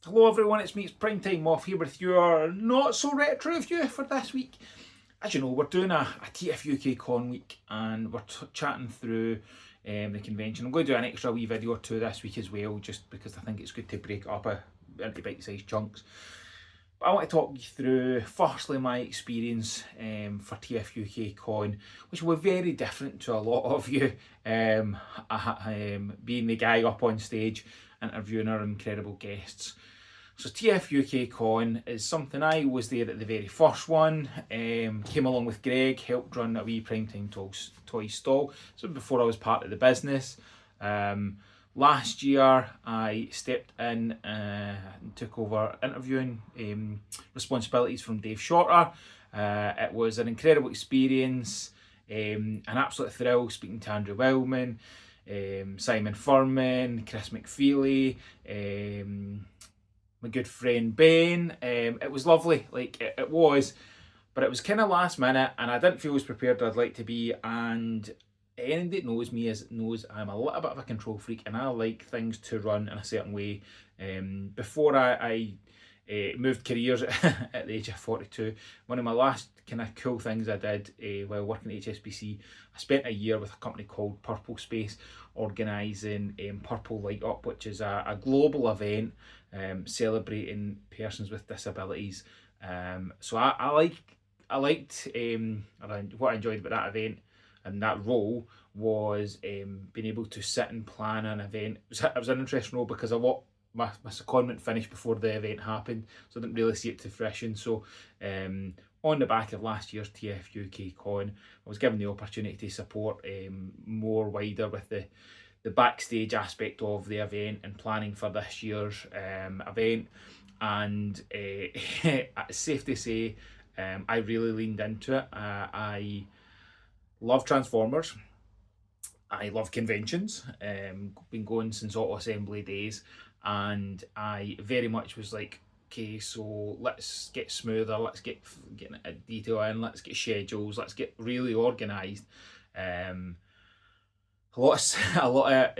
Hello everyone, it's me, it's Primetime Moff here with your not so retro review for this week. As you know, we're doing a TFUKCon week and we're chatting through the convention. I'm going to do an extra wee video or two this week as well, just because I think it's good to break it up into bite-sized chunks. But I want to talk you through, firstly, my experience for TFUKCon, which will be very different to a lot of you, being the guy up on stage interviewing our incredible guests. So TFUKCon is something I was there at the very first one, came along with Greg, helped run a wee Primetime toy stall, so before I was part of the business. Last year I stepped in and took over interviewing responsibilities from Dave Shorter. It was an incredible experience, an absolute thrill speaking to Andrew Wildman, Simon Furman, Chris McFeely, my good friend Ben. It was lovely, it was, but it was kind of last minute and I didn't feel as prepared as I'd like to be. And anybody that knows me knows I'm a little bit of a control freak and I like things to run in a certain way. Before I moved careers at the age of 42, one of my last kind of cool things I did while working at HSBC, I spent a year with a company called Purple Space organising Purple Light Up, which is a global event celebrating persons with disabilities. So I liked what I enjoyed about that event and that role was being able to sit and plan an event. It was an interesting role because my secondment finished before the event happened, so I didn't really see it to fruition. So on the back of last year's TFUKCon, I was given the opportunity to support more wider with the backstage aspect of the event and planning for this year's event. And it's safe to say I really leaned into it. I love Transformers. I love conventions. Been going since Auto Assembly days, and I very much was like, okay, so let's get smoother, let's get a detail in, let's get schedules, let's get really organised. A lot of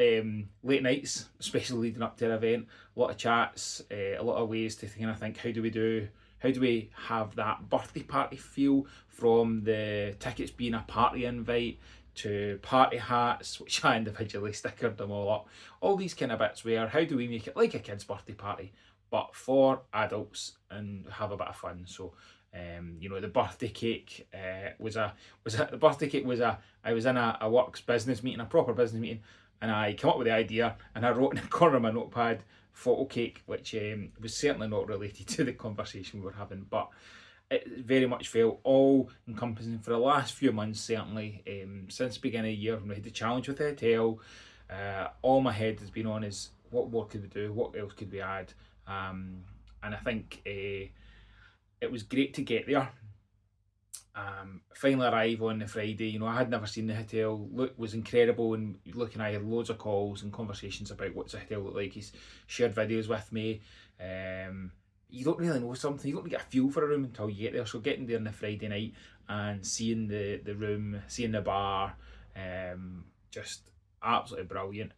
late nights, especially leading up to an event. A lot of chats, a lot of ways to kind of think, how do we have that birthday party feel, from the tickets being a party invite to party hats, which I individually stickered them all up. All these kind of bits where how do we make it like a kid's birthday party, but for adults and have a bit of fun. So the birthday cake I was in a works business meeting, a proper business meeting, and I came up with the idea and I wrote in the corner of my notepad photo cake, which was certainly not related to the conversation we were having, but it very much felt all encompassing for the last few months, certainly since the beginning of the year when we had the challenge with the hotel. All my head has been on is what more could we do, what else could we add, and I think it was great to get there. Finally arrive on the Friday. I had never seen the hotel. Luke was incredible, and Luke and I had loads of calls and conversations about what's the hotel look like. He's shared videos with me. You don't really know something, you don't get a feel for a room until you get there. So getting there on the Friday night and seeing the room, seeing the bar, just absolutely brilliant.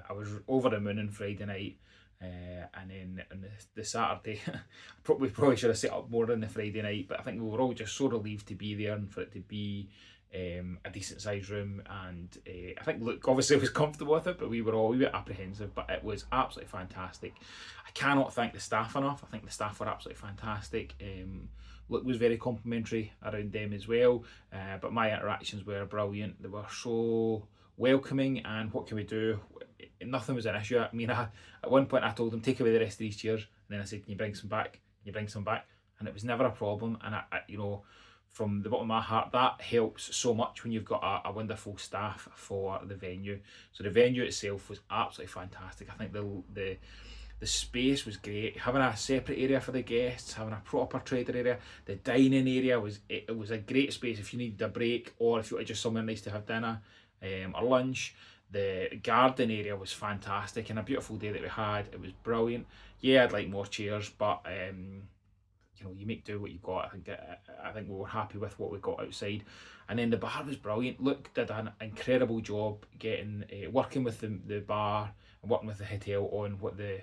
I was over the moon on Friday night. And then on the Saturday, we probably should have set up more on the Friday night, but I think we were all just so relieved to be there and for it to be a decent sized room. And I think Luke obviously was comfortable with it, but we were all a bit apprehensive, but it was absolutely fantastic. I cannot thank the staff enough. I think the staff were absolutely fantastic. Luke was very complimentary around them as well, but my interactions were brilliant. They were so welcoming, and what can we do? Nothing was an issue. I mean, at one point I told them, take away the rest of these chairs, and then I said, can you bring some back? Can you bring some back? And it was never a problem. And I from the bottom of my heart, that helps so much when you've got a wonderful staff for the venue. So the venue itself was absolutely fantastic. I think the space was great. Having a separate area for the guests, having a proper trader area, the dining area was a great space if you needed a break or if you wanted just somewhere nice to have dinner or lunch. The garden area was fantastic and a beautiful day that we had. It was brilliant. Yeah, I'd like more chairs, but you make do what you got. I think we were happy with what we got outside. And then the bar was brilliant. Luke did an incredible job getting working with the bar and working with the hotel on what the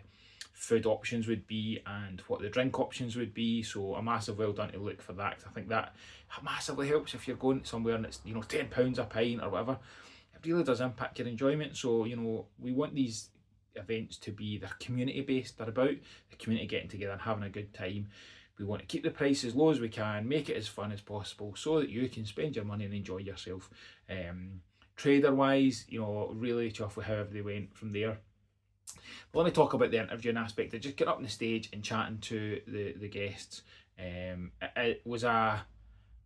food options would be and what the drink options would be. So a massive well done to look for that, 'cause I think that massively helps if you're going somewhere and it's, you know, £10 a pint or whatever. It really does impact your enjoyment. So, you know, we want these events to be, they're community based, they're about the community getting together and having a good time. We want to keep the price as low as we can, make it as fun as possible so that you can spend your money and enjoy yourself. Trader wise, you know, really chuffed with how they went from there. But let me talk about the interviewing aspect of just getting up on the stage and chatting to the guests. It was a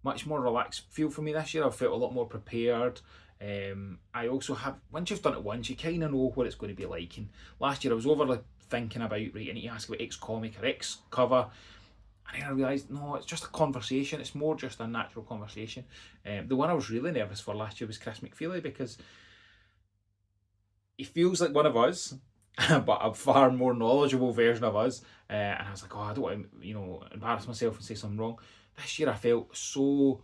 much more relaxed feel for me this year. I felt a lot more prepared. I also have, once you've done it once, you kind of know what it's going to be like. And last year I was overly thinking about, right, I need to ask about X comic or X cover. And then I realised, no, it's just a conversation. It's more just a natural conversation. The one I was really nervous for last year was Chris McFeely, because he feels like one of us, but a far more knowledgeable version of us. And I was like, oh, I don't want to, you know, embarrass myself and say something wrong. This year I felt so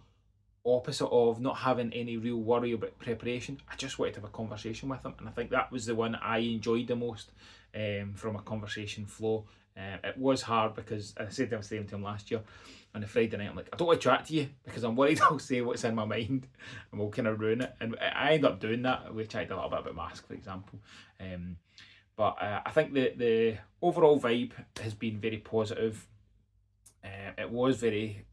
opposite of not having any real worry about preparation. I just wanted to have a conversation with him, and I think that was the one I enjoyed the most from a conversation flow. It was hard because I said I was saying to him last year on a Friday night, I'm like, I don't want to chat to you because I'm worried I'll say what's in my mind and we'll kind of ruin it. And I end up doing that. We chatted a little bit about Mask, for example. But I think the overall vibe has been very positive. It was very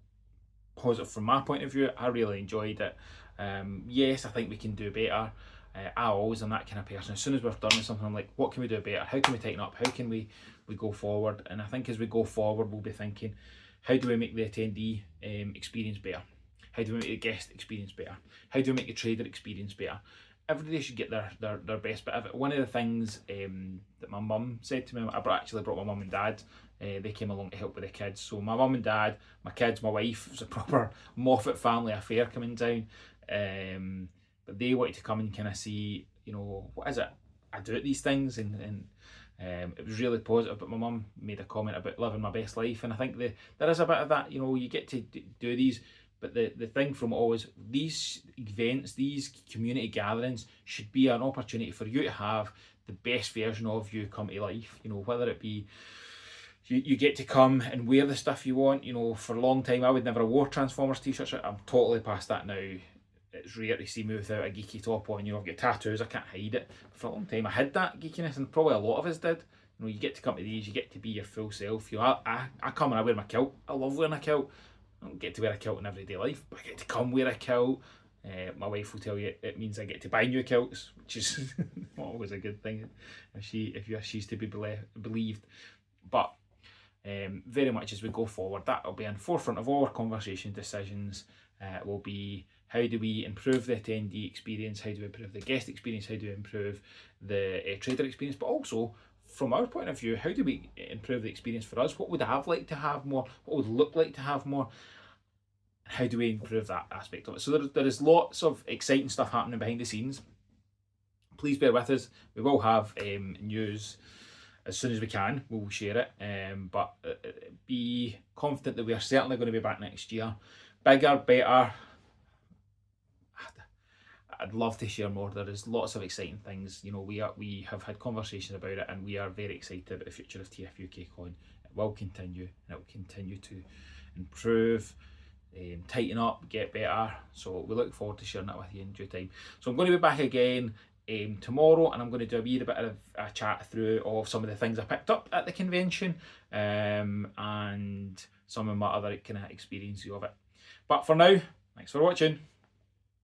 positive from my point of view. I really enjoyed it. Yes, I think we can do better. I always am that kind of person. As soon as we're done with something, I'm like, what can we do better? How can we tighten up? How can we go forward? And I think as we go forward, we'll be thinking, how do we make the attendee experience better? How do we make the guest experience better? How do we make the trader experience better? Everybody should get their best bit of it. One of the things that my mum said to me, I actually brought my mum and dad. They came along to help with the kids. So my mum and dad, my kids, my wife, it was a proper Moffat family affair coming down. But they wanted to come and kind of see, you know, what is it I do at these things, and it was really positive. But my mum made a comment about living my best life, and I think there is a bit of that. You know, you get to do these, but the thing from always, these events, these community gatherings should be an opportunity for you to have the best version of you come to life. You know, whether it be you get to come and wear the stuff you want. You know, for a long time I would never have wore Transformers t-shirts. I'm totally past that now. It's rare to see me without a geeky top on. You know, I've got tattoos, I can't hide it. For a long time I had that geekiness, and probably a lot of us did. You know, you get to come to these, you get to be your full self. You know, I come and I wear my kilt. I love wearing a kilt. I don't get to wear a kilt in everyday life, but I get to come wear a kilt. My wife will tell you it means I get to buy new kilts, which is not always a good thing if she's to be believed. But very much as we go forward, that will be in forefront of all our conversation decisions. Will be, how do we improve the attendee experience? How do we improve the guest experience? How do we improve the trader experience? But also, from our point of view, how do we improve the experience for us? What would I have liked to have more? What would it look like to have more? How do we improve that aspect of it? So there is lots of exciting stuff happening behind the scenes. Please bear with us. We will have news as soon as we can. We'll share it. But be confident that we are certainly going to be back next year. Bigger, better. I'd love to share more. There is lots of exciting things. You know, we have had conversations about it, and we are very excited about the future of TFUKCON. It will continue, and it will continue to improve, tighten up, get better. So we look forward to sharing that with you in due time. So I'm going to be back again tomorrow, and I'm going to do a wee bit of a chat through of some of the things I picked up at the convention, and some of my other kind of experiences of it. But for now, thanks for watching.